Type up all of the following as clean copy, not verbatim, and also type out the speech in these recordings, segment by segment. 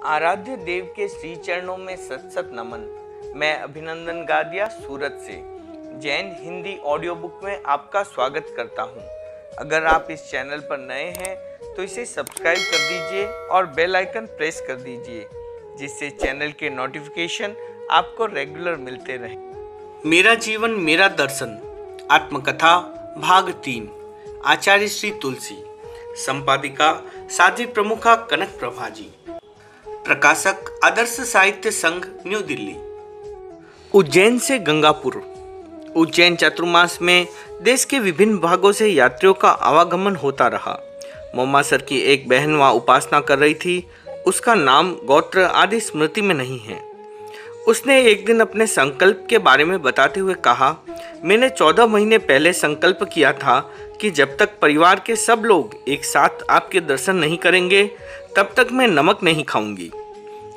आराध्य देव के श्री चरणों में सत सत नमन। मैं अभिनंदन गादिया सूरत से जैन हिंदी ऑडियो बुक में आपका स्वागत करता हूं। अगर आप इस चैनल पर नए हैं तो इसे सब्सक्राइब कर दीजिए और बेल आइकन प्रेस कर दीजिए, जिससे चैनल के नोटिफिकेशन आपको रेगुलर मिलते रहें। मेरा जीवन मेरा दर्शन आत्मकथा भाग 3 आचार्य श्री तुलसी, संपादिका साध्वी प्रमुखा कनक प्रभा जी, प्रकाशक आदर्श साहित्य संघ न्यू दिल्ली। उज्जैन से गंगापुर। उज्जैन चातुर्मास में देश के विभिन्न भागों से यात्रियों का आवागमन होता रहा। मोमासर की एक बहन वहाँ उपासना कर रही थी। उसका नाम, गोत्र आदि स्मृति में नहीं है। उसने एक दिन अपने संकल्प के बारे में बताते हुए कहा, मैंने 14 महीने पहले संकल्प किया था कि जब तक परिवार के सब लोग एक साथ आपके दर्शन नहीं करेंगे तब तक मैं नमक नहीं खाऊंगी।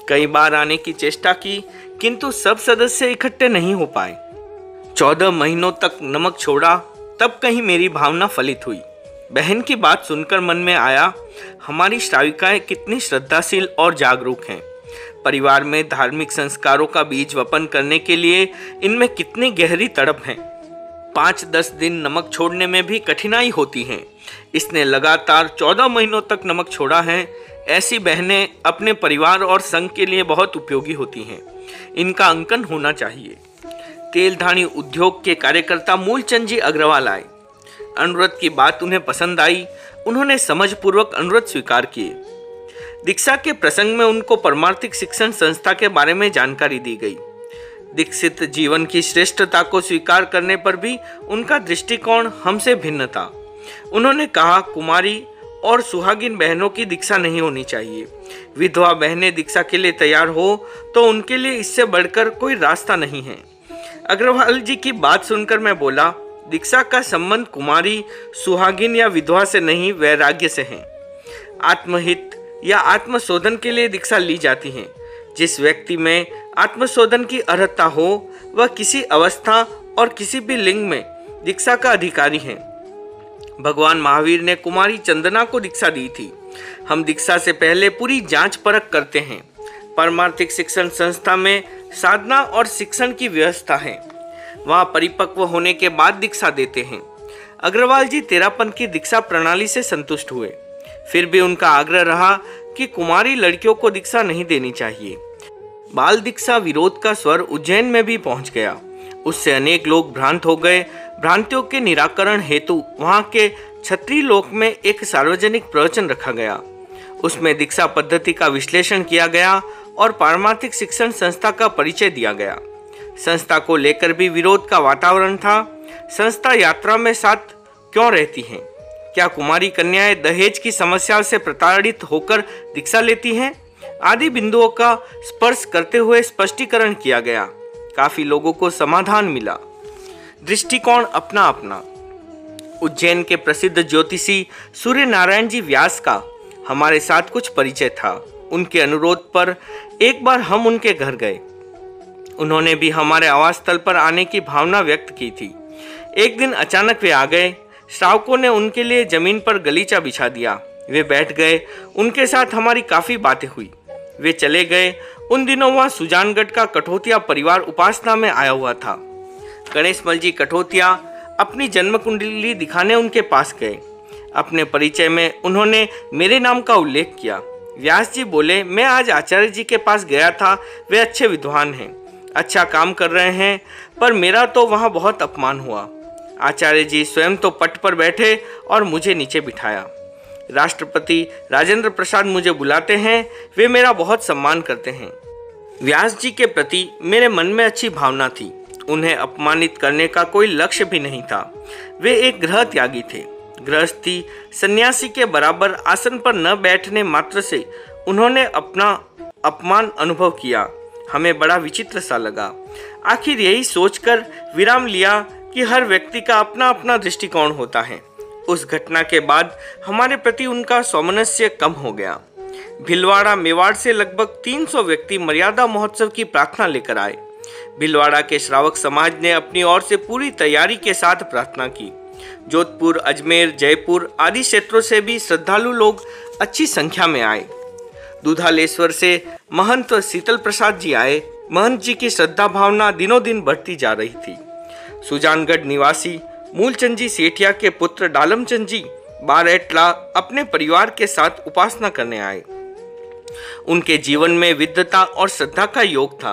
कई बार आने की चेष्टा की, किंतु सब सदस्य इकट्ठे नहीं हो पाए। 14 महीनों तक नमक छोड़ा, तब कहीं मेरी भावना फलित हुई। बहन की बात सुनकर मन में आया, हमारी श्राविकाएं कितनी श्रद्धाशील और जागरूक हैं। परिवार में धार्मिक संस्कारों का बीज वपन करने के लिए इनमें कितनी गहरी तड़प है। 5-10 दिन नमक छोड़ने में भी कठिनाई होती है। इसने लगातार 14 महीनों तक नमक छोड़ा है। ऐसी बहनें अपने परिवार और संघ के लिए बहुत उपयोगी होती हैं। इनका अंकन होना चाहिए। तेलधानी उद्योग के कार्यकर्ता मूलचंद जी अग्रवाल आए। अनुरोध की बात उन्हें पसंद आई। उन्होंने समझपूर्वक अनुरोध स्वीकार किए। दीक्षा के प्रसंग में उनको परमार्थिक शिक्षण संस्था के बारे में जानकारी दी गई। दीक्षित जीवन की श्रेष्ठता को स्वीकार करने पर भी उनका दृष्टिकोण हमसे भिन्न था। उन्होंने कहा, कुमारी और सुहागिन बहनों की दीक्षा नहीं होनी चाहिए। विधवा बहनें दीक्षा के लिए तैयार हो तो उनके लिए इससे बढ़कर कोई रास्ता नहीं है। अग्रवाल जी की बात सुनकर मैं बोला, दीक्षा का संबंध कुमारी, सुहागिन या विधवा से नहीं, वैराग्य से है। आत्महित या आत्मशोधन के लिए दीक्षा ली जाती है। जिस व्यक्ति में आत्मशोधन की अर्हता हो वह किसी अवस्था और किसी भी लिंग में दीक्षा का अधिकारी है। भगवान महावीर ने कुमारी चंदना को दीक्षा दी थी। हम दीक्षा से पहले पूरी जांच परख करते हैं। परमार्थिक शिक्षण संस्था में साधना और शिक्षण की व्यवस्था है। वहाँ परिपक्व होने के बाद दीक्षा देते हैं। अग्रवाल जी तेरापन की दीक्षा प्रणाली से संतुष्ट हुए। फिर भी उनका आग्रह रहा कि कुमारी लड़कियों को दीक्षा नहीं देनी चाहिए। बाल दीक्षा विरोध का स्वर उज्जैन में भी पहुंच गया। उससे अनेक लोग भ्रांत हो गए। भ्रांतियों के निराकरण हेतु वहां के क्षत्रिय लोक में एक सार्वजनिक प्रवचन रखा गया। उसमें दीक्षा पद्धति का विश्लेषण किया गया और पारमार्थिक शिक्षण संस्था का परिचय दिया गया। संस्था को लेकर भी विरोध का वातावरण था। संस्था यात्रा में साथ क्यों रहती हैं? क्या कुमारी कन्याएं दहेज की समस्या से प्रताड़ित होकर दीक्षा लेती हैं? आदि बिंदुओं का स्पर्श करते हुए स्पष्टीकरण किया गया। काफी लोगों को समाधान मिला। दृष्टिकोण अपना अपना। उज्जैन के प्रसिद्ध ज्योतिषी सूर्य नारायण जी व्यास का हमारे साथ कुछ परिचय था। उनके अनुरोध पर एक बार हम उनके घर गए। उन्होंने भी हमारे आवास स्थल पर आने की भावना व्यक्त की थी। एक दिन अचानक वे आ गए। श्रावकों ने उनके लिए जमीन पर गलीचा बिछा दिया। वे बैठ गए। उनके साथ हमारी काफी बातें हुई। वे चले गए। उन दिनों वहाँ सुजानगढ़ का कठोतिया परिवार उपासना में आया हुआ था। गणेशमल जी कठोतिया अपनी जन्म कुंडली दिखाने उनके पास गए। अपने परिचय में उन्होंने मेरे नाम का उल्लेख किया। व्यास जी बोले, मैं आज आचार्य जी के पास गया था। वे अच्छे विद्वान हैं, अच्छा काम कर रहे हैं, पर मेरा तो वहाँ बहुत अपमान हुआ। आचार्य जी स्वयं तो पट पर बैठे और मुझे नीचे बिठाया। राष्ट्रपति राजेंद्र प्रसाद मुझे बुलाते हैं। वे मेरा बहुत सम्मान करते हैं। व्यास जी के प्रति मेरे मन में अच्छी भावना थी। उन्हें अपमानित करने का कोई लक्ष्य भी नहीं था। वे एक गृह त्यागी थे। गृहस्थी सन्यासी के बराबर आसन पर न बैठने मात्र से उन्होंने अपना अपमान अनुभव किया। हमें बड़ा विचित्र सा लगा। आखिर यही सोचकर विराम लिया कि हर व्यक्ति का अपना अपना दृष्टिकोण होता है। उस घटना के बाद हमारे प्रति उनका सौमनस्य कम हो गया। भिलवाड़ा मेवाड़ से लगभग 300 व्यक्ति मर्यादा महोत्सव की प्रार्थना लेकर आए। भिलवाड़ा के श्रावक समाज ने अपनी ओर से पूरी तैयारी के साथ प्रार्थना की। जोधपुर, अजमेर, जयपुर आदि क्षेत्रों से भी श्रद्धालु लोग अच्छी संख्या में आए। दूधालेश्वर से महंत शीतल प्रसाद जी आए। महंत जी की श्रद्धा भावना दिनों दिन बढ़ती जा रही थी। सुजानगढ़ निवासी मूलचंद जी सेठिया के पुत्र डालमचंद जी बारेटला अपने परिवार के साथ उपासना करने आए। उनके जीवन में विद्वता और श्रद्धा का योग था।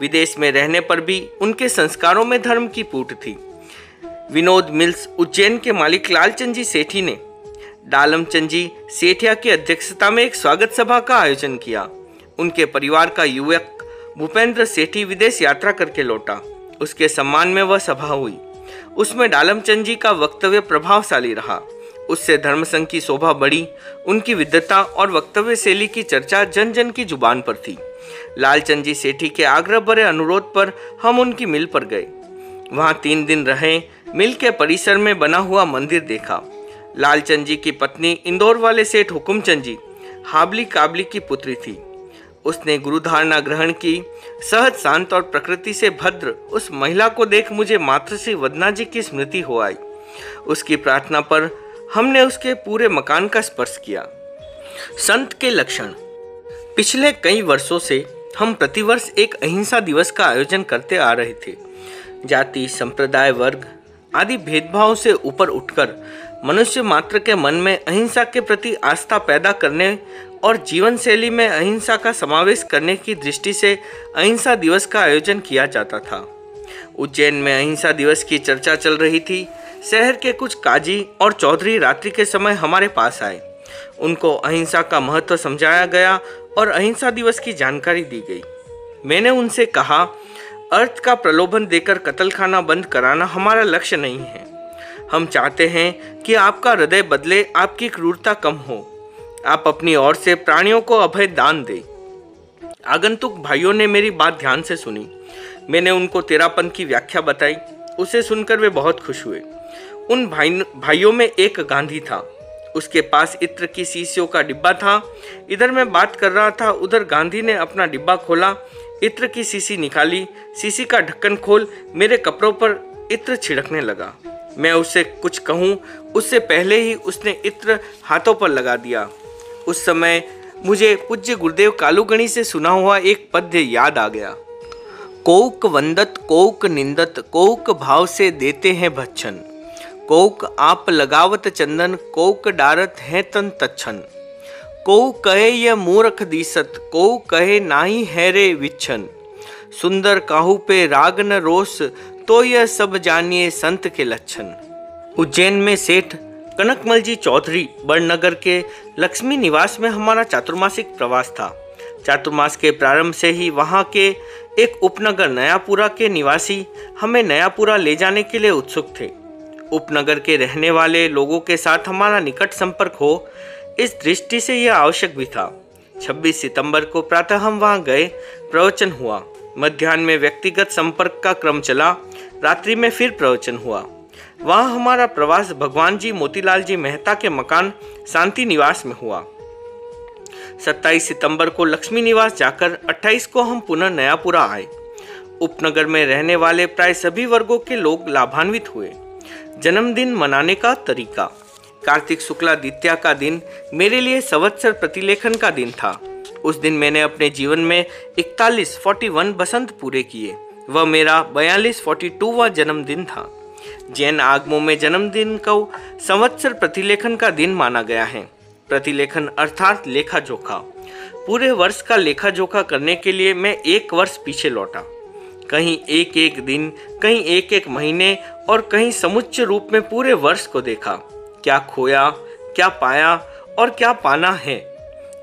विदेश में रहने पर भी उनके संस्कारों में धर्म की पूट थी। विनोद मिल्स उज्जैन के मालिक लालचंद जी सेठी ने डालमचंद जी सेठिया की अध्यक्षता में एक स्वागत सभा का आयोजन किया। उनके परिवार का युवक भूपेंद्र सेठी विदेश यात्रा करके लौटा। उसके सम्मान में वह सभा हुई। उसमें डालमचंद जी का वक्तव्य प्रभावशाली रहा। उससे धर्म संघ की शोभा बढ़ी। उनकी विद्वता और वक्तव्य शैली की चर्चा जन जन की जुबान पर थी। लालचंद जी सेठी के आग्रह भरे अनुरोध पर हम उनकी मिल पर गए। वहां 3 दिन रहे। मिल के परिसर में बना हुआ मंदिर देखा। लालचंद जी की पत्नी इंदौर वाले सेठ हुकुमचंद जी हाबली काबली की पुत्री थी। उसने गुरुधारणा ग्रहण की। सहज शांत और प्रकृति से भद्र उस महिला को देख मुझे मातृश्री वदना जी की स्मृति हो आई। उसकी प्रार्थना पर हमने उसके पूरे मकान का स्पर्श किया। संत के लक्षण। पिछले कई वर्षों से हम प्रतिवर्ष एक अहिंसा दिवस का आयोजन करते आ रहे थे। जाति, संप्रदाय, वर्ग आदि भेदभाव से ऊपर उठकर मनुष्य मात्र के मन में अहिंसा के प्रति आस्था पैदा करने और जीवन शैली में अहिंसा का समावेश करने की दृष्टि से अहिंसा दिवस का आयोजन किया जाता था। उज्जैन में अहिंसा दिवस की चर्चा चल रही थी। शहर के कुछ काजी और चौधरी रात्रि के समय हमारे पास आए। उनको अहिंसा का महत्व समझाया गया और अहिंसा दिवस की जानकारी दी गई। मैंने उनसे कहा, अर्थ का प्रलोभन देकर कत्लखाना बंद कराना हमारा लक्ष्य नहीं है। हम चाहते हैं कि आपका हृदय बदले, आपकी क्रूरता कम हो। आप अपनी ओर से प्राणियों को अभय दान दें। आगंतुक भाइयों ने मेरी बात ध्यान से सुनी। मैंने उनको तेरापन की व्याख्या बताई। उसे सुनकर वे बहुत खुश हुए। उन भाइयों में एक गांधी था। उसके पास इत्र की शीशियों का डिब्बा था। इधर मैं बात कर रहा था, उधर गांधी ने अपना डिब्बा खोला, इत्र की शीशी निकाली। शीशी का ढक्कन खोल मेरे कपड़ों पर इत्र छिड़कने लगा। मैं उससे कुछ कहूँ उससे पहले ही उसने इत्र हाथों पर लगा दिया। उस समय मुझे पूज्य गुरुदेव कालूगणी से सुना हुआ एक पद्य याद आ गया। कोक वंदत कोक निंदत, कोक भाव से देते हैं भक्षण। कोक आप लगावत चंदन, कोक डारत है तन तच्छन। को कहे यह मूर्ख दीसत, को कहे नाही है रे विच्छन। सुंदर काहू पे राग न रोष, तो यह सब जानिए संत के लक्षण। उज्जैन में सेठ कनकमल जी चौधरी बड़नगर के लक्ष्मी निवास में हमारा चातुर्मासिक प्रवास था। चातुर्मास के प्रारंभ से ही वहाँ के एक उपनगर नयापुरा के निवासी हमें नयापुरा ले जाने के लिए उत्सुक थे। उपनगर के रहने वाले लोगों के साथ हमारा निकट संपर्क हो, इस दृष्टि से यह आवश्यक भी था। 26 सितंबर को प्रातः हम वहाँ गए। प्रवचन हुआ। मध्याह्न में व्यक्तिगत संपर्क का क्रम चला। रात्रि में फिर प्रवचन हुआ। वहाँ हमारा प्रवास भगवान जी मोतीलाल जी मेहता के मकान शांति निवास में हुआ। 27 सितंबर को लक्ष्मी निवास जाकर 28 को हम पुनः नयापुरा आए। उपनगर में रहने वाले प्राय सभी वर्गों के लोग लाभान्वित हुए। जन्मदिन मनाने का तरीका। कार्तिक शुक्ला द्वितीया का दिन मेरे लिए संवत्सर प्रतिलेखन का दिन था। उस दिन मैंने अपने जीवन में 41 बसंत पूरे किए। वह मेरा 42वां जन्मदिन था। जैन आगमों में जन्मदिन को संवत्सर प्रतिलेखन का दिन माना गया है। प्रतिलेखन अर्थात लेखा जोखा। पूरे वर्ष का लेखा जोखा करने के लिए मैं 1 वर्ष पीछे लौटा। कहीं एक एक दिन, कहीं एक एक महीने और कहीं समुच्च रूप में पूरे वर्ष को देखा। क्या खोया, क्या पाया और क्या पाना है,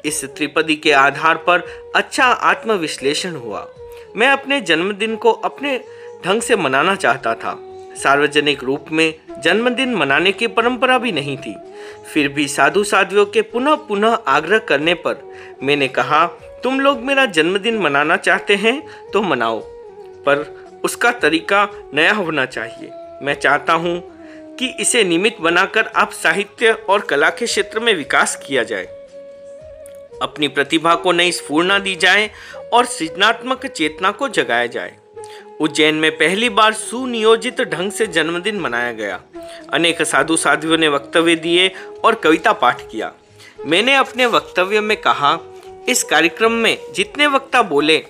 इस त्रिपदी के आधार पर अच्छा आत्मविश्लेषण हुआ। मैं अपने जन्मदिन को अपने ढंग से मनाना चाहता था। सार्वजनिक रूप में जन्मदिन मनाने की परंपरा भी नहीं थी। फिर भी साधु साध्वियों के पुनः पुनः आग्रह करने पर मैंने कहा, तुम लोग मेरा जन्मदिन मनाना चाहते हैं तो मनाओ, पर उसका तरीका नया होना चाहिए। मैं चाहता हूँ कि इसे निमित्त बनाकर आप साहित्य और कला के क्षेत्र में विकास किया जाए, अपनी प्रतिभा को नई स्फूर्णा दी जाए और सृजनात्मक चेतना को जगाया जाए। उज्जैन में पहली बार सुनियोजित ढंग से जन्मदिन मनाया गया। अनेक साधु साध्वियों ने वक्तव्य दिए और कविता पाठ किया। मैंने अपने वक्तव्य में कहा, इस कार्यक्रम में जितने वक्ता बोले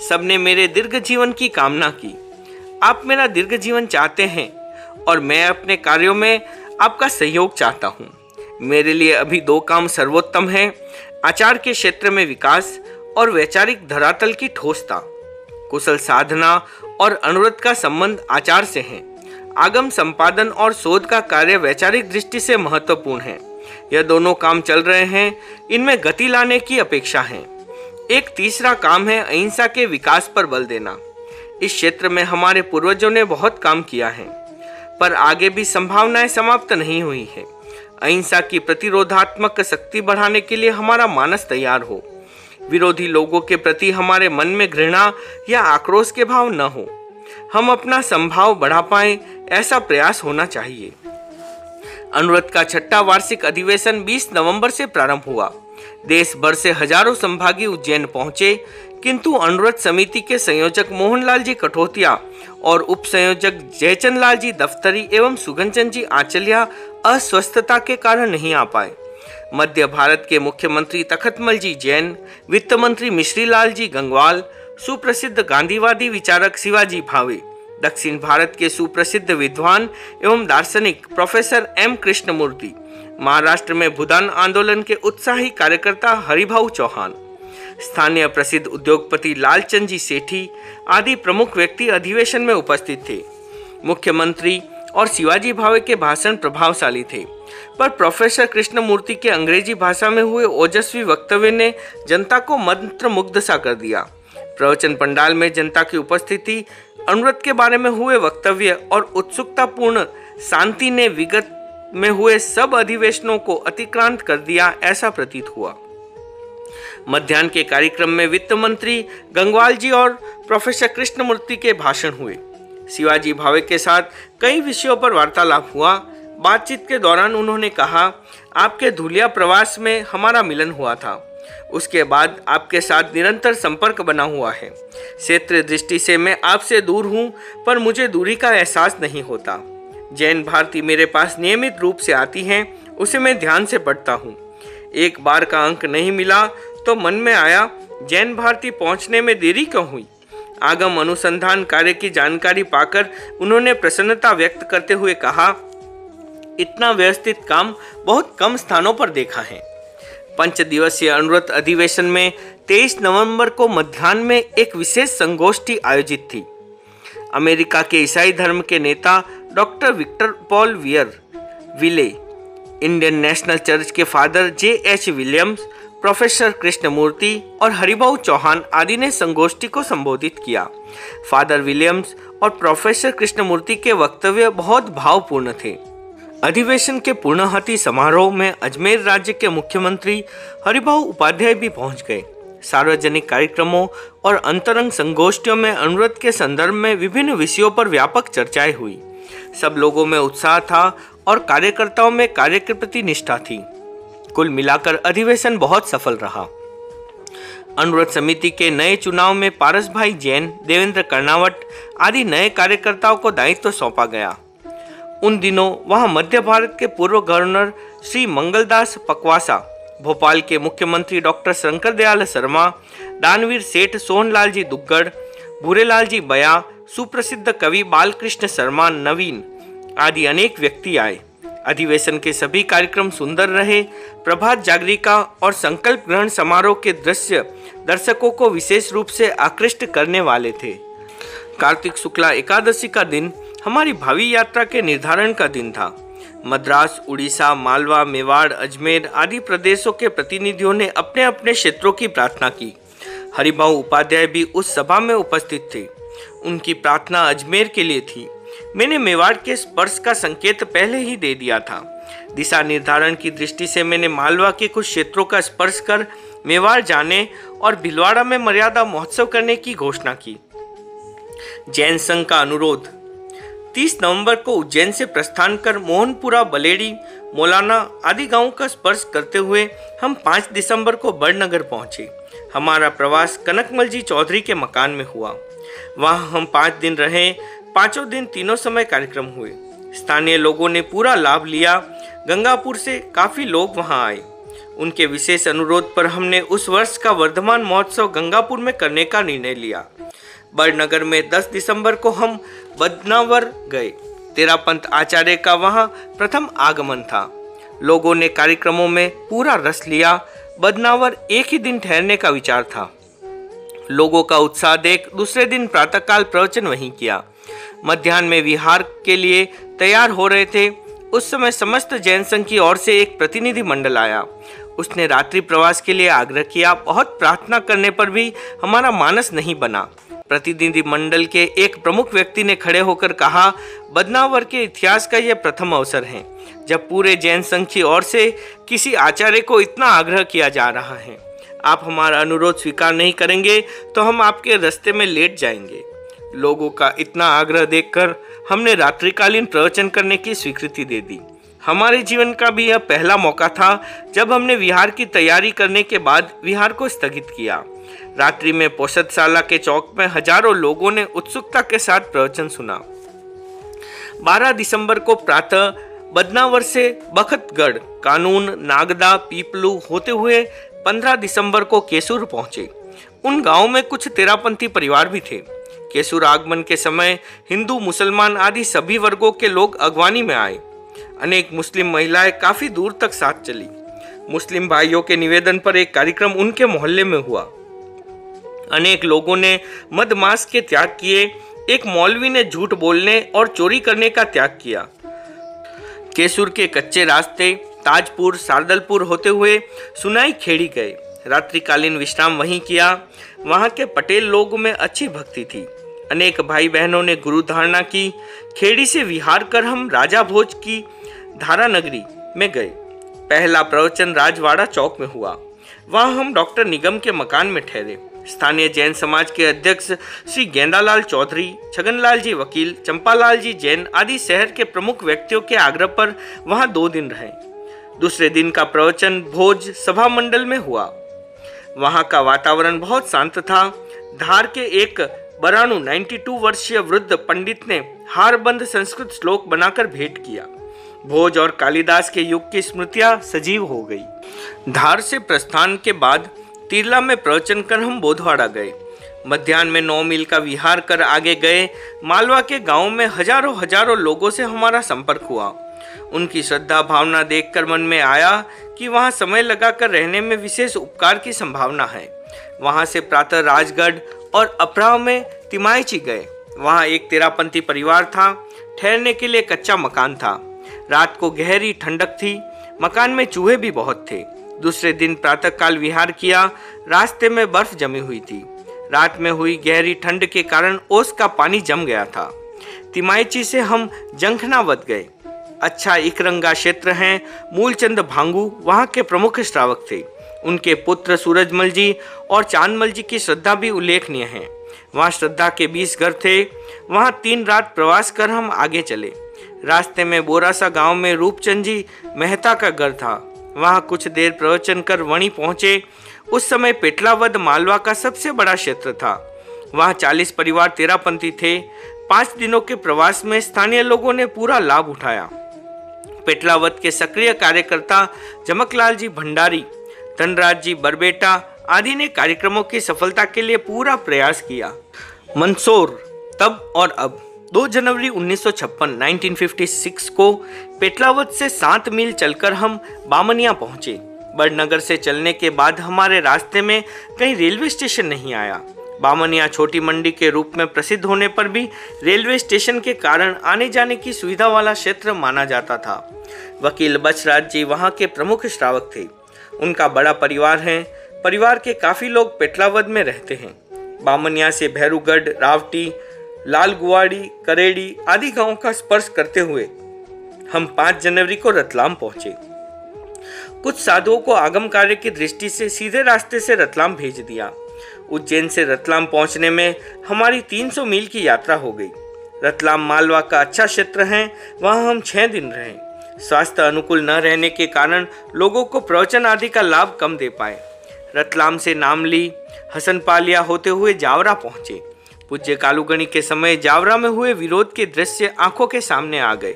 सबने मेरे दीर्घ जीवन की कामना की। आप मेरा दीर्घ जीवन चाहते हैं और मैं अपने कार्यों में आपका सहयोग चाहता हूँ। मेरे लिए अभी 2 काम सर्वोत्तम हैं, आचार के क्षेत्र में विकास और वैचारिक धरातल की ठोसता। कुशल साधना और अनुरोध का संबंध आचार से है। आगम संपादन और शोध का कार्य वैचारिक दृष्टि से महत्वपूर्ण है। यह दोनों काम चल रहे हैं, इनमें गति लाने की अपेक्षा है। एक तीसरा काम है अहिंसा के विकास पर बल देना। इस क्षेत्र में हमारे पूर्वजों ने बहुत काम किया है, पर आगे भी संभावनाएं समाप्त नहीं हुई है। अहिंसा की प्रतिरोधात्मक शक्ति बढ़ाने के लिए हमारा मानस तैयार हो। विरोधी लोगों के प्रति हमारे मन में घृणा या आक्रोश के भाव न हो। हम अपना संभाव बढ़ा पाएं, ऐसा प्रयास होना चाहिए। अनुरत का 6वां वार्षिक अधिवेशन 20 नवंबर से प्रारंभ हुआ। देश भर से हजारों संभागी उज्जैन पहुंचे, किंतु अनुरत समिति के संयोजक मोहनलाल जी कठोतिया और उप संयोजक जयचंद लाल जी दफ्तरी एवं सुगनचंद जी आंचलिया अस्वस्थता के कारण नहीं आ पाए। मध्य भारत के मुख्यमंत्री तखतमल जी जैन, वित्त मंत्री मिश्री लाल जी गंगवाल, सुप्रसिद्ध गांधीवादी विचारक शिवाजी भावे, दक्षिण भारत के सुप्रसिद्ध विद्वान एवं दार्शनिक प्रोफेसर एम कृष्णमूर्ति, महाराष्ट्र में भूदान आंदोलन के उत्साही कार्यकर्ता हरिभाऊ चौहान, स्थानीय प्रसिद्ध उद्योगपति लालचंद जी सेठी आदि प्रमुख व्यक्ति अधिवेशन में उपस्थित थे। मुख्यमंत्री और शिवाजी भावे के भाषण प्रभावशाली थे, पर प्रोफेसर कृष्णमूर्ति के अंग्रेजी भाषा में हुए ओजस्वी वक्तव्य ने जनता को मंत्रमुग्ध सा कर दिया। प्रवचन पंडाल में जनता की उपस्थिति, अनुरत के बारे में हुए वक्तव्य और उत्सुकतापूर्ण शांति ने विगत में हुए सब अधिवेशनों को अतिक्रांत कर दिया, ऐसा प्रतीत हुआ। मध्याह्न के कार्यक्रम में वित्त मंत्री गंगवाल जी और प्रोफेसर कृष्णमूर्ति के भाषण हुए। शिवाजी भावे के साथ कई विषयों पर वार्तालाप हुआ। बातचीत के दौरान उन्होंने कहा, आपके धुलिया प्रवास में हमारा मिलन हुआ था, उसके बाद आपके साथ निरंतर संपर्क बना हुआ है। क्षेत्र दृष्टि से मैं आपसे दूर हूँ, पर मुझे दूरी का एहसास नहीं होता। जैन भारती मेरे पास नियमित रूप से आती हैं, उसे मैं ध्यान से पढ़ता हूँ। एक बार का अंक नहीं मिला तो मन में आया, जैन भारती पहुँचने में देरी क्यों हुई। आगम अनुसंधान कार्य की जानकारी पाकर उन्होंने प्रसन्नता व्यक्त करते हुए कहा, इतना व्यवस्थित काम बहुत कम स्थानों पर देखा है। 5 दिवसीय अनुरत अधिवेशन में 23 नवंबर को मध्याह्न में एक विशेष संगोष्ठी आयोजित थी। अमेरिका के ईसाई धर्म के नेता डॉक्टर विक्टर पॉल विले, इंडियन नेशनल चर्च के father J.H. Williams, professor Krishnamurthy और हरिभाऊ चौहान आदि ने संगोष्ठी को संबोधित किया। फादर विलियम्स और प्रोफेसर कृष्णमूर्ति के वक्तव्य बहुत भावपूर्ण थे। अधिवेशन के पूर्णाहुति समारोह में अजमेर राज्य के मुख्यमंत्री हरिभाऊ उपाध्याय भी पहुंच गए। सार्वजनिक कार्यक्रमों और अंतरंग संगोष्ठियों में अनुरत के संदर्भ में विभिन्न विषयों पर व्यापक चर्चाएं हुई। सब लोगों में उत्साह था और कार्यकर्ताओं में कार्य के प्रति निष्ठा थी। कुल मिलाकर अधिवेशन बहुत सफल रहा। अनुरत समिति के नए चुनाव में पारस भाई जैन, देवेंद्र कर्णावट आदि नए कार्यकर्ताओं को दायित्व सौंपा गया। उन दिनों वहां मध्य भारत के पूर्व गवर्नर श्री मंगलदास पकवासा, भोपाल के मुख्यमंत्री डॉक्टर शंकर दयाल शर्मा, दानवीर सेठ सोहनलाल जी दुग्गड़, भूरेलाल जी बया, सुप्रसिद्ध कवि बालकृष्ण शर्मा नवीन आदि अनेक व्यक्ति आए। अधिवेशन के सभी कार्यक्रम सुंदर रहे। प्रभात जागरिका और संकल्प ग्रहण समारोह के दृश्य दर्शकों को विशेष रूप से आकृष्ट करने वाले थे। कार्तिक शुक्ला एकादशी का दिन हमारी भावी यात्रा के निर्धारण का दिन था। मद्रास, उड़ीसा, मालवा, मेवाड़, अजमेर आदि प्रदेशों के प्रतिनिधियों ने अपने अपने क्षेत्रों की प्रार्थना की। हरिभाऊ उपाध्याय भी उस सभा में उपस्थित थे। उनकी प्रार्थना अजमेर के लिए थी। मैंने मेवाड़ के स्पर्श का संकेत पहले ही दे दिया था। दिशा निर्धारण की दृष्टि से मैंने मालवा के कुछ क्षेत्रों का स्पर्श कर मेवाड़ जाने और भीलवाड़ा में मर्यादा महोत्सव करने की घोषणा की। जैन संघ का अनुरोध। 30 नवंबर को उज्जैन से प्रस्थान कर मोहनपुरा, बलेडी, मौलाना आदि गांवों का स्पर्श करते हुए हम 5 दिसंबर को बड़नगर पहुंचे। हमारा प्रवास कनकमल जी चौधरी के मकान में हुआ। वहां हम 5 दिन रहे। 5 दिन तीनों समय कार्यक्रम हुए। स्थानीय लोगों ने पूरा लाभ लिया। गंगापुर से काफी लोग वहां आए। उनके विशेष अनुरोध पर हमने उस वर्ष का वर्धमान महोत्सव गंगापुर में करने का निर्णय लिया। बड़नगर में 10 दिसंबर को हम बदनावर गए। तेरापंथ आचार्य का वहां प्रथम आगमन था। लोगों ने कार्यक्रमों में पूरा रस लिया। बदनावर एक ही दिन ठहरने का विचार था। लोगों का उत्साह देख दूसरे दिन प्रातःकाल प्रवचन वहीं किया। मध्याह्न में विहार के लिए तैयार हो रहे थे। उस समय समस्त जैन संघ की ओर से एक प्रतिनिधि मंडल आया। उसने रात्रि प्रवास के लिए आग्रह किया। बहुत प्रार्थना करने पर भी हमारा मानस नहीं बना। प्रतिनिधि मंडल के एक प्रमुख व्यक्ति ने खड़े होकर कहा, बदनावर के इतिहास का यह प्रथम अवसर है जब पूरे जैन संघ की ओर से किसी आचार्य को इतना आग्रह किया जा रहा है। आप हमारा अनुरोध स्वीकार नहीं करेंगे तो हम आपके रास्ते में लेट जाएंगे। लोगों का इतना आग्रह देखकर हमने रात्रिकालीन प्रवचन करने की स्वीकृति दे दी। हमारे जीवन का भी यह पहला मौका था जब हमने विहार की तैयारी करने के बाद विहार को स्थगित किया। रात्रि में पोषदशाला के चौक में हजारों लोगों ने उत्सुकता के साथ प्रवचन सुना। 12 दिसंबर को प्रातः बदनावर से बखतगढ़, कानून, नागदा, पीपलू होते हुए 15 दिसंबर को केसूर पहुंचे। उन गांवों में कुछ तेरापंथी परिवार भी थे। केसूर आगमन के समय हिंदू, मुसलमान आदि सभी वर्गों के लोग अगवानी में आए। अनेक मुस्लिम महिलाएं काफी दूर तक साथ चली। मुस्लिम भाइयों के निवेदन पर एक कार्यक्रम उनके मोहल्ले में हुआ। अनेक लोगों ने मदमांस के त्याग किए। एक मौलवी ने झूठ बोलने और चोरी करने का त्याग किया। केसूर के कच्चे रास्ते ताजपुर, सारदलपुर होते हुए सुनाई खेड़ी गए। रात्रिकालीन विश्राम वहीं किया। वहां के पटेल लोगों में अच्छी भक्ति थी। अनेक भाई बहनों ने गुरु धारणा की। खेड़ी से विहार कर हम राजा भोज की धारा नगरी में गए। पहला प्रवचन राजवाड़ा चौक में हुआ। वहां हम डॉक्टर निगम के मकान में ठहरे। स्थानीय जैन समाज के अध्यक्ष श्री गेंदालाल चौधरी, छगनलाल जी वकील, चंपालाल जी जैन आदि शहर के प्रमुख व्यक्तियों के आग्रह पर वहां 2 दिन रहे। दूसरे दिन का प्रवचन भोज सभा मंडल में हुआ। वहां का वातावरण बहुत शांत था। धार के एक बराणु 92 वर्षीय वृद्ध पंडित ने हारबंद संस्कृत श्लोक बनाकर भेंट किया। भोज और कालिदास के युग की स्मृतियां सजीव हो गई। धार से प्रस्थान के बाद तिरला में प्रवचन कर हम बोधवाड़ा गए। मध्याह्न में 9 मील का विहार कर आगे गए। मालवा के गांव में हजारों लोगों से हमारा संपर्क हुआ। उनकी श्रद्धा भावना देखकर मन में आया कि वहां समय लगाकर रहने में विशेष उपकार की संभावना है। वहां से प्रातः राजगढ़ और अपराह में तिमायची गए। वहां एक तेरापंथी परिवार था। ठहरने के लिए कच्चा मकान था। रात को गहरी ठंडक थी। मकान में चूहे भी बहुत थे। दूसरे दिन प्रातःकाल विहार किया। रास्ते में बर्फ जमी हुई थी। रात में हुई गहरी ठंड के कारण ओस का पानी जम गया था। तिमायची से हम जंखनावत गए। अच्छा इकरंगा क्षेत्र है। मूलचंद भांगू वहाँ के प्रमुख श्रावक थे। उनके पुत्र सूरजमल जी और चांदमल जी की श्रद्धा भी उल्लेखनीय है। वहाँ श्रद्धा के 20 घर थे। वहाँ 3 रात प्रवास कर हम आगे चले। रास्ते में बोरासा गांव में रूपचंद जी मेहता का घर था। वहाँ कुछ देर प्रवचन कर वणी पहुँचे। उस समय पेटलावद मालवा का सबसे बड़ा क्षेत्र था। वहाँ 40 परिवार तेरापंथी थे। 5 दिनों के प्रवास में स्थानीय लोगों ने पूरा लाभ उठाया। पेटलावद के सक्रिय कार्यकर्ता जमकलाल जी भंडारी, धनराज जी बरबेटा आदि ने कार्यक्रमों की सफलता के लिए पूरा प्रयास किया। मंदसौर तब और अब 2 जनवरी 1956 को पेटलावद से 7 मील चलकर हम बामनिया पहुंचे। बड़नगर से चलने के बाद हमारे रास्ते में कहीं रेलवे स्टेशन नहीं आया। बामनिया छोटी मंडी के रूप में प्रसिद्ध होने पर भी रेलवे स्टेशन के कारण आने जाने की सुविधा वाला क्षेत्र माना जाता था। वकील बचराज जी वहाँ के प्रमुख श्रावक थे। उनका बड़ा परिवार है। परिवार के काफ़ी लोग पेटलावद में रहते हैं। बामनिया से भैरूगढ़, रावटी, लालगुवाड़ी, करेड़ी आदि गांवों का स्पर्श करते हुए हम 5 जनवरी को रतलाम पहुंचे। कुछ साधुओं को आगम कार्य की दृष्टि से सीधे रास्ते से रतलाम भेज दिया। उज्जैन से रतलाम पहुंचने में हमारी 300 मील की यात्रा हो गई। रतलाम मालवा का अच्छा क्षेत्र है। वहां हम 6 दिन रहे। स्वास्थ्य अनुकूल न रहने के कारण लोगों को प्रवचन आदि का लाभ कम दे पाए। रतलाम से नामली, हसनपालिया होते हुए जावरा पहुंचे। पूज्य कालूगणी के समय जावरा में हुए विरोध के दृश्य आंखों के सामने आ गए।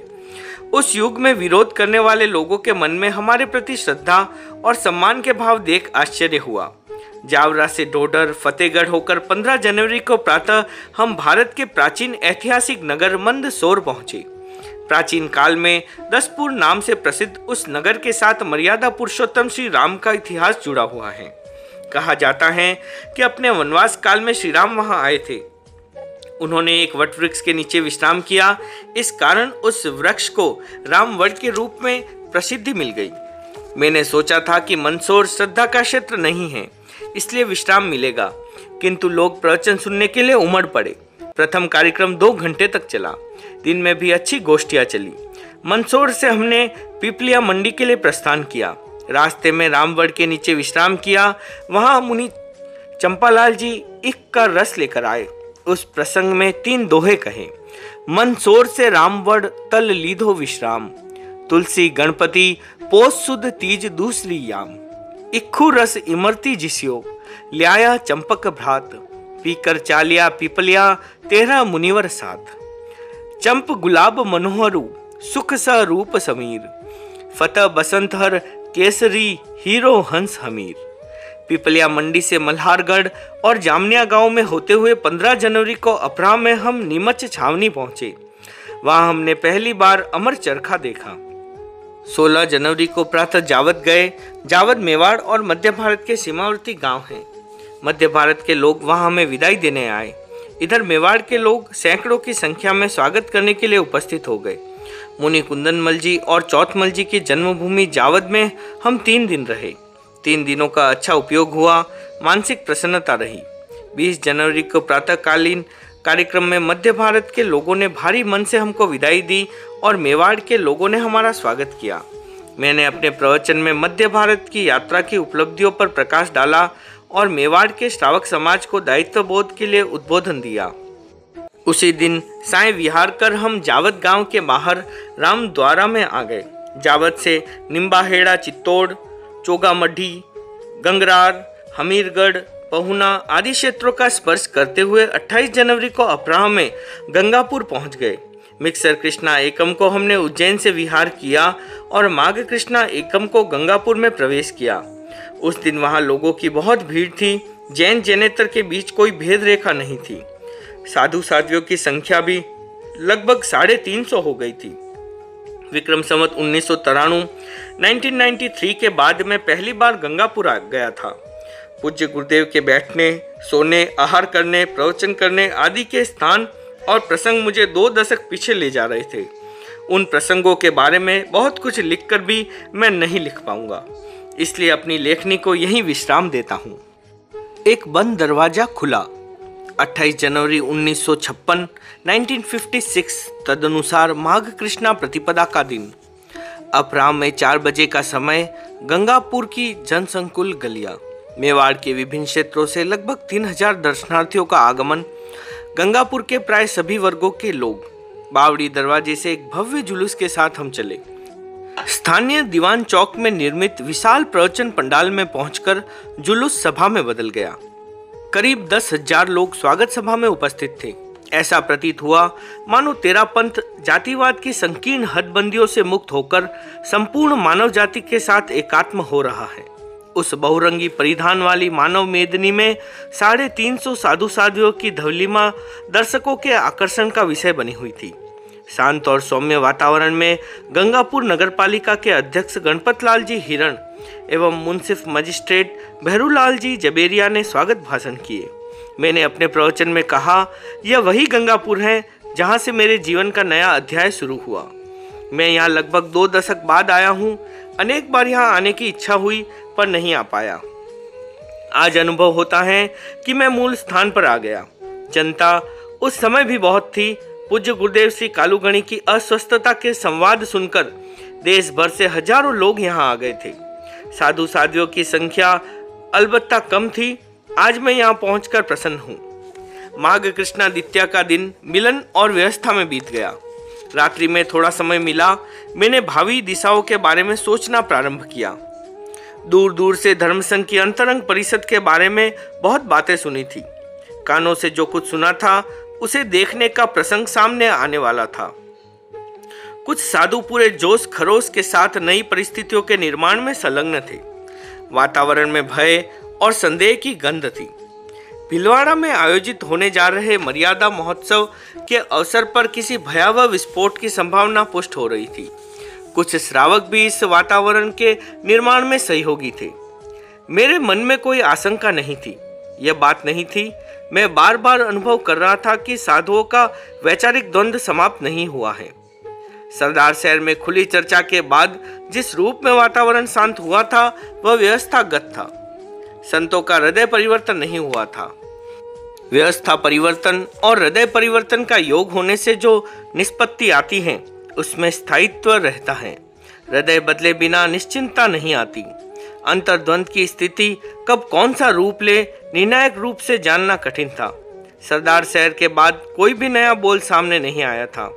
उस युग में विरोध करने वाले लोगों के मन में हमारे प्रति श्रद्धा और सम्मान के भाव देख आश्चर्य हुआ। जावरा से डोडर फतेहगढ़ होकर 15 जनवरी को प्रातः हम भारत के प्राचीन ऐतिहासिक नगर मंदसौर पहुंचे। प्राचीन काल में दसपुर नाम से प्रसिद्ध उस नगर के साथ मर्यादा पुरुषोत्तम श्री राम का इतिहास जुड़ा हुआ है। कहा जाता है कि अपने वनवास काल में श्री राम वहां आए थे। उन्होंने एक वट वृक्ष के नीचे विश्राम किया। इस कारण उस वृक्ष को राम वट के रूप में प्रसिद्धि मिल गई। मैंने सोचा था कि मंदसौर श्रद्धा का क्षेत्र नहीं है, इसलिए विश्राम मिलेगा, किंतु लोग प्रवचन सुनने के लिए उमड़ पड़े। प्रथम कार्यक्रम 2 घंटे तक चला। दिन में भी अच्छी गोष्ठियां चली। मंदसौर से हमने पिपलिया मंडी के लिए प्रस्थान किया। रास्ते में रामवड़ के नीचे विश्राम किया। वहां मुनि चंपालाल जी इक का रस लेकर आए। उस प्रसंग में 3 दोहे कहे। मंदसौर से रामवड़ तल लीधो विश्राम, तुलसी गणपति पोस सुद तीज दूसरी याम। इक्खू रस इमरती जिस्यो, ल्याया चंपक भ्रात, पीकर चालिया पिपलिया 13 मुनिवर साथ। चंप गुलाब मनोहरू, सुख स रूप समीर, फतह बसंत हर केसरी हीरो हंस हमीर। पिपलिया मंडी से मल्हारगढ़ और जामनिया गांव में होते हुए 15 जनवरी को अपराह में हम नीमच छावनी पहुंचे। वहां हमने पहली बार अमर चरखा देखा। 16 जनवरी को प्रातः जावद गए। जावद मेवाड़ और मध्य भारत के सीमावर्ती गांव हैं। मध्य भारत के लोग वहां हमें विदाई देने आए। इधर मेवाड़ के लोग सैकड़ों की संख्या में स्वागत करने के लिए उपस्थित हो गए। मुनि कुंदनमल जी और चौथमल जी की जन्मभूमि जावद में हम 3 दिन रहे। 3 दिनों का अच्छा उपयोग हुआ, मानसिक प्रसन्नता रही। 20 जनवरी को प्रातःकालीन कार्यक्रम में मध्य भारत के लोगों ने भारी मन से हमको विदाई दी और मेवाड़ के लोगों ने हमारा स्वागत किया। मैंने अपने प्रवचन में मध्य भारत की यात्रा की उपलब्धियों पर प्रकाश डाला और मेवाड़ के श्रावक समाज को दायित्व बोध के लिए उद्बोधन दिया। उसी दिन साय विहार कर हम जावद गांव के बाहर रामद्वारा में आ गए। जावद से निम्बाहेड़ा, चित्तौड़, चोगामढ़ी, गंगरार, हमीरगढ़, पहुना आदि क्षेत्रों का स्पर्श करते हुए 28 जनवरी को अपराह में गंगापुर पहुंच गए। मिक्सर कृष्णा एकम को हमने उज्जैन से विहार किया और माघ कृष्णा एकम को गंगापुर में प्रवेश किया। उस दिन वहां लोगों की बहुत भीड़ थी। जैन जैनेतर के बीच कोई भेद रेखा नहीं थी। साधु साध्वियों की संख्या भी लगभग 350 हो गई थी। विक्रम संवत 1993 के बाद मैं पहली बार गंगापुर आ गया था। पूज्य गुरुदेव के बैठने, सोने, आहार करने, प्रवचन करने आदि के स्थान और प्रसंग मुझे 2 दशक पीछे ले जा रहे थे। उन प्रसंगों के बारे में बहुत कुछ लिखकर भी मैं नहीं लिख पाऊंगा, इसलिए अपनी लेखनी को यहीं विश्राम देता हूँ। एक बंद दरवाजा खुला। 28 जनवरी 1956 1956 तदनुसार माघ कृष्णा प्रतिपदा का दिन। अपराह में 4 बजे का समय। गंगापुर की जनसंकुल गलियां। मेवाड़ के विभिन्न क्षेत्रों से लगभग 3000 दर्शनार्थियों का आगमन। गंगापुर के प्राय सभी वर्गों के लोग। बावड़ी दरवाजे से एक भव्य जुलूस के साथ हम चले। स्थानीय दीवान चौक में निर्मित विशाल प्रवचन पंडाल में पहुंचकर जुलूस सभा में बदल गया। करीब 10,000 लोग स्वागत सभा में उपस्थित थे। ऐसा प्रतीत हुआ मानो तेरा पंथ जातिवाद की संकीर्ण हदबंदियों से मुक्त होकर संपूर्ण मानव जाति के साथ एकात्म हो रहा है। उस बहुरंगी परिधान वाली मानव मेदनी में 350 साधु साध्वियों की धवलिमा दर्शकों के आकर्षण का विषय बनी हुई थी। शांत और सौम्य वातावरण में गंगापुर नगरपालिका के अध्यक्ष गणपतलाल जी हिरण एवं मुंसिफ मजिस्ट्रेट भैरूलाल जी जबेरिया ने स्वागत भाषण किए। मैंने अपने प्रवचन में कहा, यह वही गंगापुर है जहां से मेरे जीवन का नया अध्याय शुरू हुआ। मैं यहाँ लगभग 2 दशक बाद आया हूँ। अनेक बार यहाँ आने की इच्छा हुई पर नहीं आ पाया। आज अनुभव होता है कि मैं मूल स्थान पर आ गया। जनता उस समय भी बहुत थी। पूज्य गुरुदेव श्री कालूगणी की अस्वस्थता के संवाद सुनकर देश भर से हजारों लोग यहाँ आ गए थे। साधु साध्वियों की संख्या अलबत्ता कम थी। आज मैं यहाँ पहुंचकर प्रसन्न हूँ। माघ कृष्णा द्वितीया का दिन मिलन और व्यवस्था में बीत गया। रात्रि में थोड़ा समय मिला। मैंने भावी दिशाओं के बारे में सोचना प्रारंभ किया। दूर दूर से धर्मसंघ की अंतरंग परिषद के बारे में बहुत बातें सुनी थी। कानों से जो कुछ सुना था उसे देखने का प्रसंग सामने आने वाला था। कुछ साधु पूरे जोश खरोश के साथ नई परिस्थितियों के निर्माण में संलग्न थे। वातावरण में भय और संदेह की गंध थी। भीलवाड़ा में आयोजित होने जा रहे मर्यादा महोत्सव के अवसर पर किसी भयावह विस्फोट की संभावना पुष्ट हो रही थी। कुछ श्रावक भी इस वातावरण के निर्माण में सहयोगी थे। मेरे मन में कोई आशंका नहीं थी, यह बात नहीं थी। मैं बार बार अनुभव कर रहा था कि साधुओं का वैचारिक द्वंद्व समाप्त नहीं हुआ है। सरदार शहर में खुली चर्चा के बाद जिस रूप में वातावरण शांत हुआ था वह व्यवस्थागत था। संतों का हृदय परिवर्तन नहीं हुआ था। व्यवस्था परिवर्तन और हृदय परिवर्तन का योग होने से जो निष्पत्ति आती है उसमें स्थायित्व रहता है। हृदय बदले बिना निश्चिंतता नहीं आती। अंतर्द्वंद की स्थिति कब कौन सा रूप ले, निर्णायक रूप से जानना कठिन था। सरदार शहर के बाद कोई भी नया बोल सामने नहीं आया था।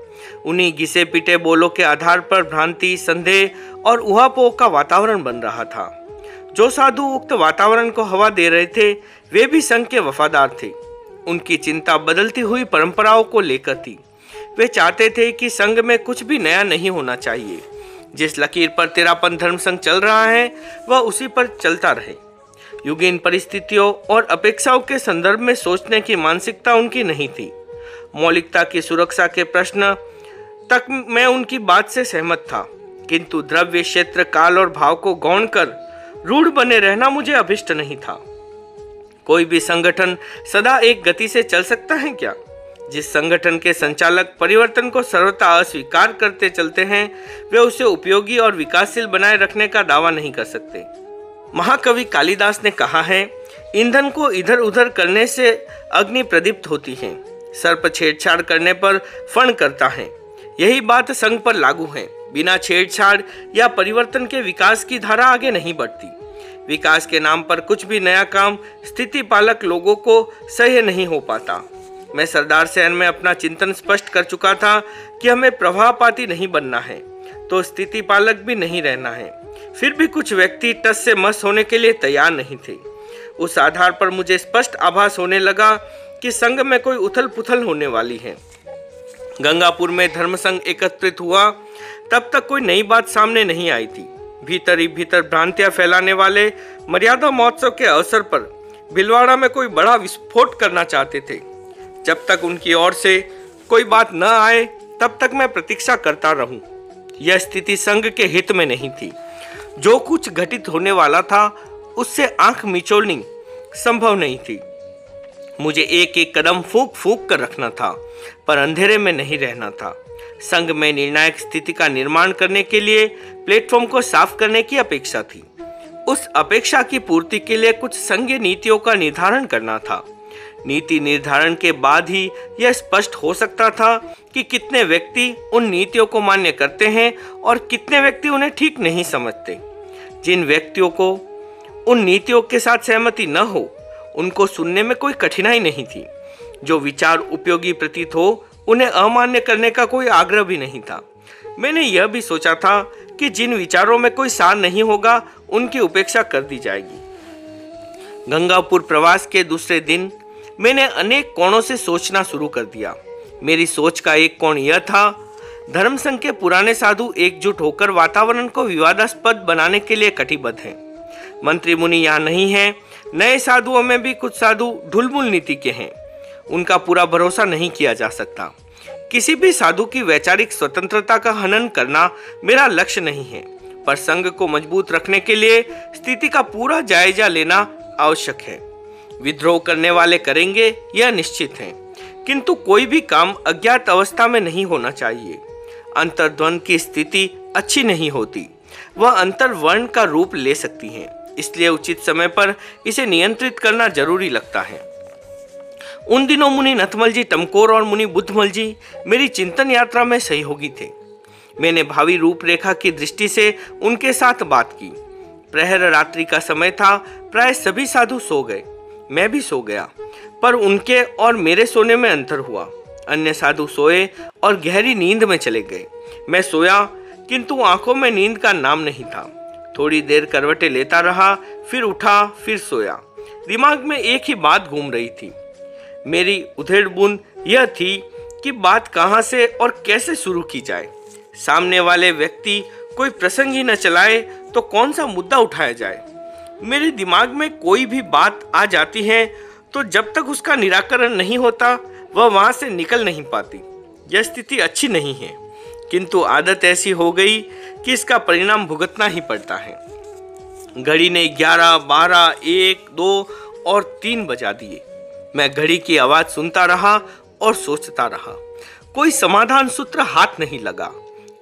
उन्हीं घिसे पिटे बोलों के आधार पर भ्रांति, संदेह और उहापोह का वातावरण बन रहा था। जो साधु उक्त वातावरण को हवा दे रहे थे वे भी संघ के वफादार थे। उनकी चिंता बदलती हुई परंपराओं को लेकर थी। वे चाहते थे कि संघ में कुछ भी नया नहीं होना चाहिए। जिस लकीर पर तेरापन धर्म संघ चल रहा है वह उसी पर चलता रहे। युगीन परिस्थितियों और अपेक्षाओं के संदर्भ में सोचने की मानसिकता उनकी नहीं थी। मौलिकता की सुरक्षा के प्रश्न तक मैं उनकी बात से सहमत था, किंतु द्रव्य, क्षेत्र, काल और भाव को गौण कर रूढ़ बने रहना मुझे अभिष्ट नहीं था। कोई भी संगठन सदा एक गति से चल सकता है क्या? जिस संगठन के संचालक परिवर्तन को सर्वथा अस्वीकार करते चलते हैं वे उसे उपयोगी और विकासशील बनाए रखने का दावा नहीं कर सकते। महाकवि कालिदास ने कहा है, ईंधन को इधर उधर करने से अग्नि प्रदीप्त होती है, सर्प छेड़छाड़ करने पर फण करता है। यही बात संघ पर लागू है। बिना छेड़छाड़ या परिवर्तन के विकास की धारा आगे नहीं बढ़ती। विकास के नाम पर कुछ भी नया काम स्थिति पालक लोगों को सह्य नहीं हो पाता। मैं सरदार शहर में अपना चिंतन स्पष्ट कर चुका था कि हमें प्रभावपाती नहीं बनना है तो स्थिति पालक भी नहीं रहना है। फिर भी कुछ व्यक्ति टस से मस होने के लिए तैयार नहीं थे। उस आधार पर मुझे स्पष्ट आभास होने लगा कि संघ में कोई उथल पुथल होने वाली है। गंगापुर में धर्म संघ एकत्रित हुआ तब तक कोई नई बात सामने नहीं आई थी। भीतर ही भीतर भ्रांतियां फैलाने वाले मर्यादा महोत्सव के अवसर पर भीलवाड़ा में कोई बड़ा विस्फोट करना चाहते थे। जब तक उनकी ओर से कोई बात न आए तब तक मैं प्रतीक्षा करता रहूं। यह स्थिति संघ के हित में नहीं थी। जो कुछ घटित होने वाला था उससे आंख मिचोलनी संभव नहीं थी। मुझे एक एक कदम फूंक फूंक कर रखना था, पर अंधेरे में नहीं रहना था। संघ में निर्णायक स्थिति का निर्माण करने के लिए प्लेटफॉर्म को साफ करने की अपेक्षा थी। उस अपेक्षा की पूर्ति के लिए कुछ संघीय नीतियों का निर्धारण करना था। नीति निर्धारण के बाद ही यह स्पष्ट हो सकता था कि कितने व्यक्ति उन नीतियों को मान्य करते हैं और कितने व्यक्ति उन्हें ठीक नहीं समझते। जिन व्यक्तियों को उन नीतियों के साथ सहमति न हो उनको सुनने में कोई कठिनाई नहीं थी। जो विचार उपयोगी प्रतीत हो उन्हें अमान्य करने का कोई आग्रह भी नहीं था। मैंने यह भी सोचा था कि जिन विचारों में कोई सार नहीं होगा उनकी उपेक्षा कर दी जाएगी। गंगापुर प्रवास के दूसरे दिन मैंने अनेक कोणों से सोचना शुरू कर दिया। मेरी सोच का एक कोण यह था, धर्म संघ के पुराने साधु एकजुट होकर वातावरण को विवादास्पद बनाने के लिए कटिबद्ध हैं। मंत्री मुनि यहाँ नहीं है। नए साधुओं में भी कुछ साधु ढुलमुल नीति के हैं। उनका पूरा भरोसा नहीं किया जा सकता। किसी भी साधु की वैचारिक स्वतंत्रता का हनन करना मेरा लक्ष्य नहीं है, पर संघ को मजबूत रखने के लिए स्थिति का पूरा जायजा लेना आवश्यक है। विद्रोह करने वाले करेंगे यह निश्चित है, किंतु कोई भी काम अज्ञात अवस्था में नहीं होना चाहिए। अंतर्द्वंद की स्थिति अच्छी नहीं होती, वह अंतर्वर्ण का रूप ले सकती है। इसलिए उचित समय पर इसे नियंत्रित करना जरूरी लगता है। उन दिनों मुनि नथमल जी टमकोर और मुनि बुद्धमल जी मेरी चिंतन यात्रा में सहयोगी थे। मैंने भावी रूपरेखा की दृष्टि से उनके साथ बात की। प्रहर रात्रि का समय था। प्राय सभी साधु सो गए, मैं भी सो गया, पर उनके और मेरे सोने में अंतर हुआ। अन्य साधु सोए और गहरी नींद में चले गए। मैं सोया, किंतु आंखों में नींद का नाम नहीं था। थोड़ी देर करवटें लेता रहा, फिर उठा, फिर सोया। दिमाग में एक ही बात घूम रही थी। मेरी उधेड़ बुन यह थी कि बात कहाँ से और कैसे शुरू की जाए। सामने वाले व्यक्ति कोई प्रसंग ही न चलाए तो कौन सा मुद्दा उठाया जाए। मेरे दिमाग में कोई भी बात आ जाती है तो जब तक उसका निराकरण नहीं होता वह वहां से निकल नहीं पाती। यह स्थिति अच्छी नहीं है, किंतु आदत ऐसी हो गई कि इसका परिणाम भुगतना ही पड़ता है। घड़ी ने 11, 12, 1, 2 और 3 बजा दिए। मैं घड़ी की आवाज सुनता रहा और सोचता रहा। कोई समाधान सूत्र हाथ नहीं लगा।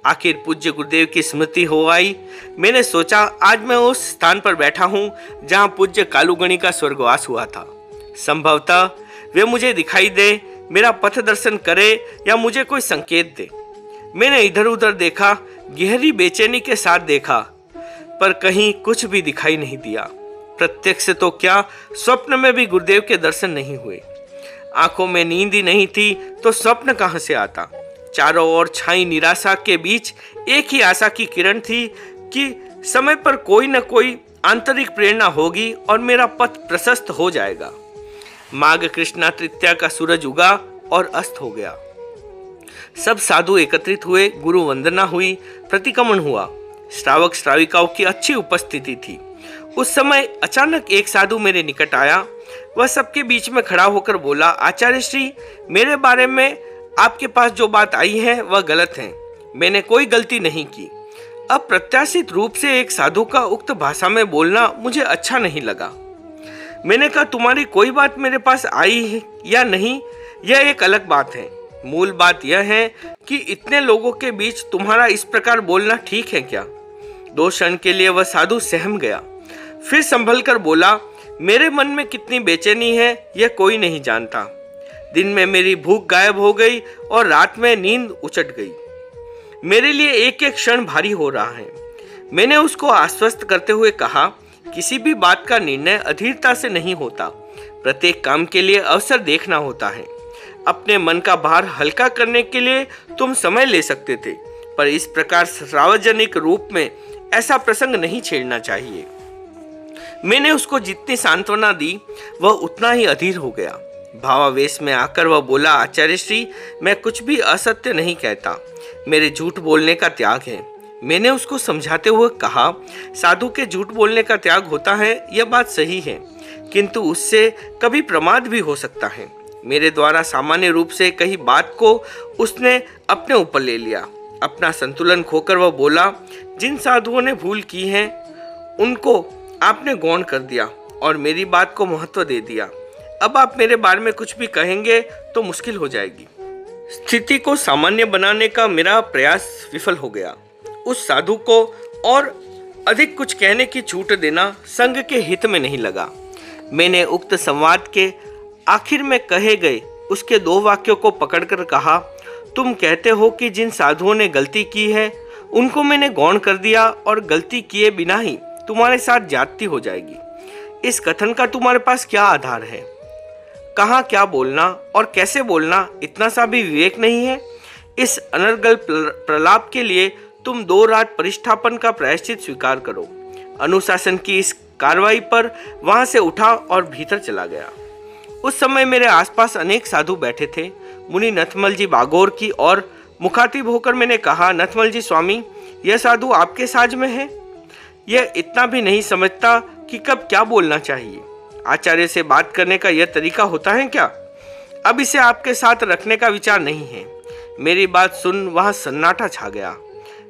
आखिर पूज्य गुरुदेव की स्मृति हो आई। मैंने सोचा आज मैं उस स्थान पर बैठा हूँ जहाँ पूज्य कालूगणी का स्वर्गवास हुआ था। संभवतः वे मुझे दिखाई दे, मेरा पथ दर्शन करे या मुझे कोई संकेत दे। मैंने इधर उधर देखा, गहरी बेचैनी के साथ देखा, पर कहीं कुछ भी दिखाई नहीं दिया। प्रत्यक्ष तो क्या, स्वप्न में भी गुरुदेव के दर्शन नहीं हुए। आंखों में नींद ही नहीं थी तो स्वप्न कहां से आता। चारों ओर छाई निराशा के बीच एक ही आशा की किरण थी कि समय पर कोई न कोई आंतरिक प्रेरणा होगी और मेरा पथ प्रशस्त हो जाएगा। माघ कृष्णा तृतीया का सूरज उगा और अस्त हो गया। सब साधु एकत्रित हुए, गुरु वंदना हुई, प्रतिक्रमण हुआ। श्रावक श्राविकाओं की अच्छी उपस्थिति थी। उस समय अचानक एक साधु मेरे निकट आया। वह सबके बीच में खड़ा होकर बोला, आचार्य श्री, मेरे बारे में आपके पास जो बात आई है वह गलत है। मैंने कोई गलती नहीं की। अप्रत्याशित रूप से एक साधु का उक्त भाषा में बोलना मुझे अच्छा नहीं लगा। मैंने कहा, तुम्हारी कोई बात मेरे पास आई है या नहीं, यह एक अलग बात है। मूल बात यह है कि इतने लोगों के बीच तुम्हारा इस प्रकार बोलना ठीक है क्या? 2 क्षण के लिए वह साधु सहम गया, फिर संभल कर बोला, मेरे मन में कितनी बेचैनी है यह कोई नहीं जानता। दिन में मेरी भूख गायब हो गई और रात में नींद उचट गई। मेरे लिए एक एक क्षण भारी हो रहा है। मैंने उसको आश्वस्त करते हुए कहा, किसी भी बात का निर्णय अधीरता से नहीं होता। प्रत्येक काम के लिए अवसर देखना होता है। अपने मन का भार हल्का करने के लिए तुम समय ले सकते थे, पर इस प्रकार सार्वजनिक रूप में ऐसा प्रसंग नहीं छेड़ना चाहिए। मैंने उसको जितनी सांत्वना दी वह उतना ही अधीर हो गया। भावावेश में आकर वह बोला, आचार्य श्री, मैं कुछ भी असत्य नहीं कहता। मेरे झूठ बोलने का त्याग है। मैंने उसको समझाते हुए कहा, साधु के झूठ बोलने का त्याग होता है, यह बात सही है, किंतु उससे कभी प्रमाद भी हो सकता है। मेरे द्वारा सामान्य रूप से कही बात को उसने अपने ऊपर ले लिया। अपना संतुलन खोकर वह बोला, जिन साधुओं ने भूल की है उनको आपने गौण कर दिया और मेरी बात को महत्व दे दिया। अब आप मेरे बारे में कुछ भी कहेंगे तो मुश्किल हो जाएगी। स्थिति को सामान्य बनाने का मेरा प्रयास विफल हो गया। उस साधु को और अधिक कुछ कहने की छूट देना संघ के हित में नहीं लगा। मैंने उक्त संवाद के आखिर में कहे गए उसके 2 वाक्यों को पकड़कर कहा, तुम कहते हो कि जिन साधुओं ने गलती की है उनको मैंने गौण कर दिया और गलती किए बिना ही तुम्हारे साथ ज्यादती हो जाएगी। इस कथन का तुम्हारे पास क्या आधार है? कहाँ क्या बोलना और कैसे बोलना, इतना सा भी विवेक नहीं है? इस अनर्गल प्रलाप के लिए तुम 2 रात परिष्ठापन का प्रायश्चित स्वीकार करो। अनुशासन की इस कार्रवाई पर वहां से उठा और भीतर चला गया। उस समय मेरे आसपास अनेक साधु बैठे थे। मुनि नथमल जी बागोर की और मुखातिब होकर मैंने कहा, नथमल जी स्वामी, यह साधु आपके साज में है। यह इतना भी नहीं समझता कि कब क्या बोलना चाहिए। आचार्य से बात करने का यह तरीका होता है क्या? अब इसे आपके साथ रखने का विचार नहीं है। मेरी बात सुन वहां सन्नाटा छा गया।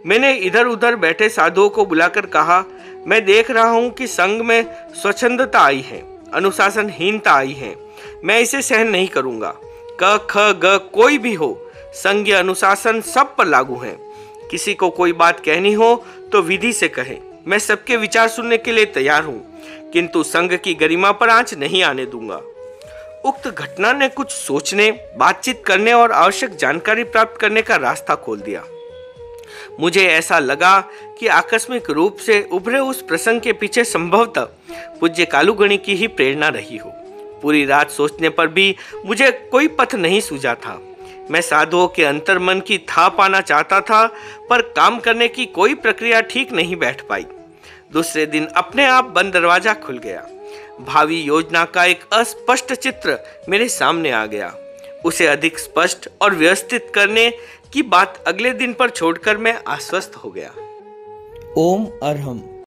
मैंने इधर उधर बैठे साधुओं को बुलाकर कहा, मैं देख रहा हूं कि संघ में स्वच्छंदता आई है, अनुशासनहीनता आई है। मैं इसे सहन नहीं करूंगा। क ख ग कोई भी हो, संघ या अनुशासन सब पर लागू है। किसी को कोई बात कहनी हो तो विधि से कहे। मैं सबके विचार सुनने के लिए तैयार हूं, किंतु संघ की गरिमा पर आंच नहीं आने दूंगा। उक्त घटना ने कुछ सोचने, बातचीत करने और आवश्यक जानकारी प्राप्त करने का रास्ता खोल दिया। मुझे ऐसा लगा कि आकस्मिक रूप से उभरे उस प्रसंग के पीछे संभवतः पूज्य कालूगणी की ही प्रेरणा रही हो। पूरी रात सोचने पर भी मुझे कोई पथ नहीं सूझा था। मैं साधुओं के अंतर्मन की था पाना चाहता था, पर काम करने की कोई प्रक्रिया ठीक नहीं बैठ पाई। दूसरे दिन अपने आप बंद दरवाजा खुल गया। भावी योजना का एक अस्पष्ट चित्र मेरे सामने आ गया। उसे अधिक स्पष्ट और व्यवस्थित करने की बात अगले दिन पर छोड़कर मैं आश्वस्त हो गया। ओम अरहम।